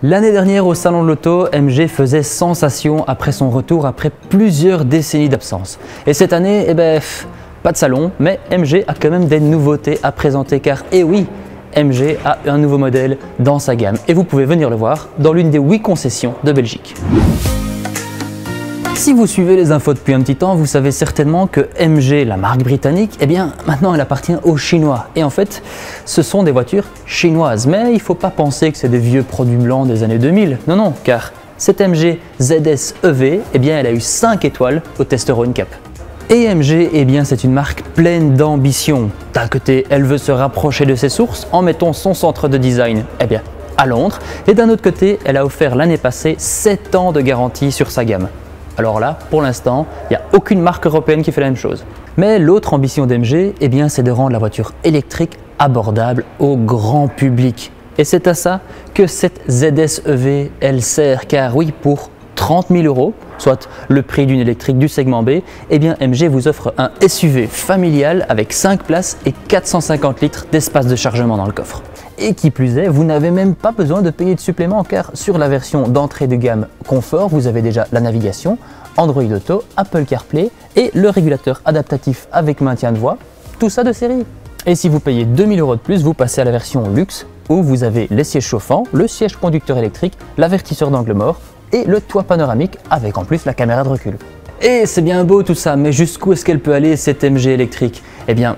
L'année dernière au salon de l'auto, MG faisait sensation après son retour après plusieurs décennies d'absence. Et cette année, pas de salon, mais MG a quand même des nouveautés à présenter car, eh oui, MG a un nouveau modèle dans sa gamme et vous pouvez venir le voir dans l'une des 8 concessions de Belgique. Si vous suivez les infos depuis un petit temps, vous savez certainement que MG, la marque britannique, maintenant elle appartient aux Chinois. Et en fait, ce sont des voitures chinoises. Mais il ne faut pas penser que c'est des vieux produits blancs des années 2000. Non, non, car cette MG ZS EV, elle a eu 5 étoiles au test Euro NCAP. Et MG, c'est une marque pleine d'ambition. D'un côté, elle veut se rapprocher de ses sources en mettant son centre de design, à Londres. Et d'un autre côté, elle a offert l'année passée 7 ans de garantie sur sa gamme. Alors là, pour l'instant, il n'y a aucune marque européenne qui fait la même chose. Mais l'autre ambition d'MG, c'est de rendre la voiture électrique abordable au grand public. Et c'est à ça que cette ZS EV, elle sert, car oui, pour 30 000 €, soit le prix d'une électrique du segment B, MG vous offre un SUV familial avec 5 places et 450 litres d'espace de chargement dans le coffre. Et qui plus est, vous n'avez même pas besoin de payer de supplément car sur la version d'entrée de gamme confort, vous avez déjà la navigation, Android Auto, Apple CarPlay et le régulateur adaptatif avec maintien de voix, tout ça de série. Et si vous payez 2 000 € de plus, vous passez à la version luxe où vous avez les sièges chauffants, le siège conducteur électrique, l'avertisseur d'angle mort et le toit panoramique avec en plus la caméra de recul. Et c'est bien beau tout ça, mais jusqu'où est-ce qu'elle peut aller cette MG électrique?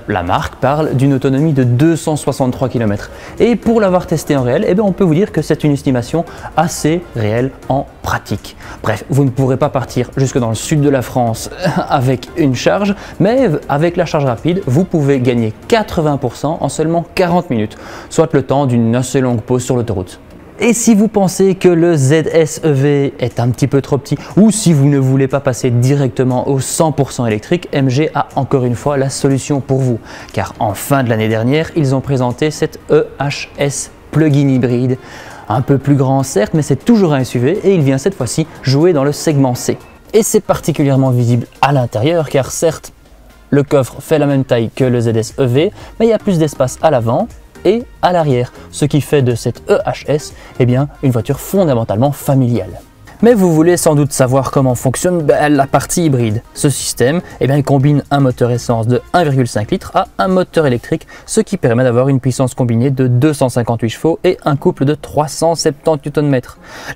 La marque parle d'une autonomie de 263 km. Et pour l'avoir testé en réel, on peut vous dire que c'est une estimation assez réelle en pratique. Bref, vous ne pourrez pas partir jusque dans le sud de la France avec une charge, mais avec la charge rapide, vous pouvez gagner 80% en seulement 40 minutes, soit le temps d'une assez longue pause sur l'autoroute. Et si vous pensez que le ZS EV est un petit peu trop petit ou si vous ne voulez pas passer directement au 100% électrique, MG a encore une fois la solution pour vous. Car en fin de l'année dernière, ils ont présenté cette EHS plug-in hybride. Un peu plus grand certes, mais c'est toujours un SUV et il vient cette fois-ci jouer dans le segment C. Et c'est particulièrement visible à l'intérieur car certes, le coffre fait la même taille que le ZS EV, mais il y a plus d'espace à l'avant et à l'arrière, ce qui fait de cette EHS une voiture fondamentalement familiale. Mais vous voulez sans doute savoir comment fonctionne la partie hybride. Ce système il combine un moteur essence de 1,5 litre à un moteur électrique, ce qui permet d'avoir une puissance combinée de 258 chevaux et un couple de 370 Nm.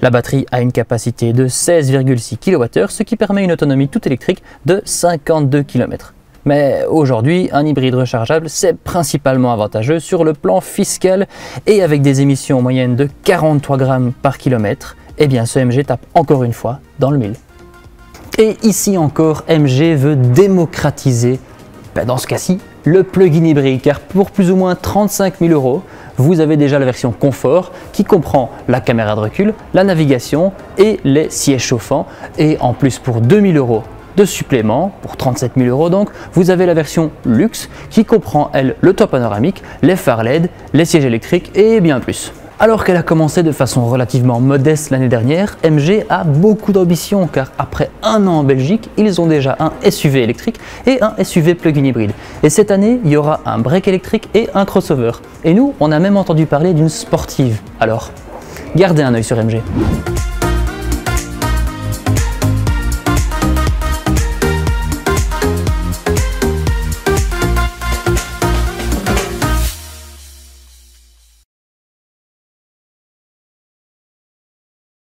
La batterie a une capacité de 16,6 kWh, ce qui permet une autonomie toute électrique de 52 km. Mais aujourd'hui, un hybride rechargeable, c'est principalement avantageux sur le plan fiscal et avec des émissions moyennes de 43 grammes par kilomètre, ce MG tape encore une fois dans le 1000. Et ici encore, MG veut démocratiser, dans ce cas-ci, le plug-in hybride, car pour plus ou moins 35 000 €, vous avez déjà la version confort qui comprend la caméra de recul, la navigation et les sièges chauffants. Et en plus, pour 2 000 € de supplément, pour 37 000 € donc, vous avez la version luxe qui comprend, elle, le toit panoramique, les phares LED, les sièges électriques et bien plus. Alors qu'elle a commencé de façon relativement modeste l'année dernière, MG a beaucoup d'ambition car après un an en Belgique, ils ont déjà un SUV électrique et un SUV plug-in hybride. Et cette année, il y aura un break électrique et un crossover. Et nous, on a même entendu parler d'une sportive. Alors, gardez un œil sur MG.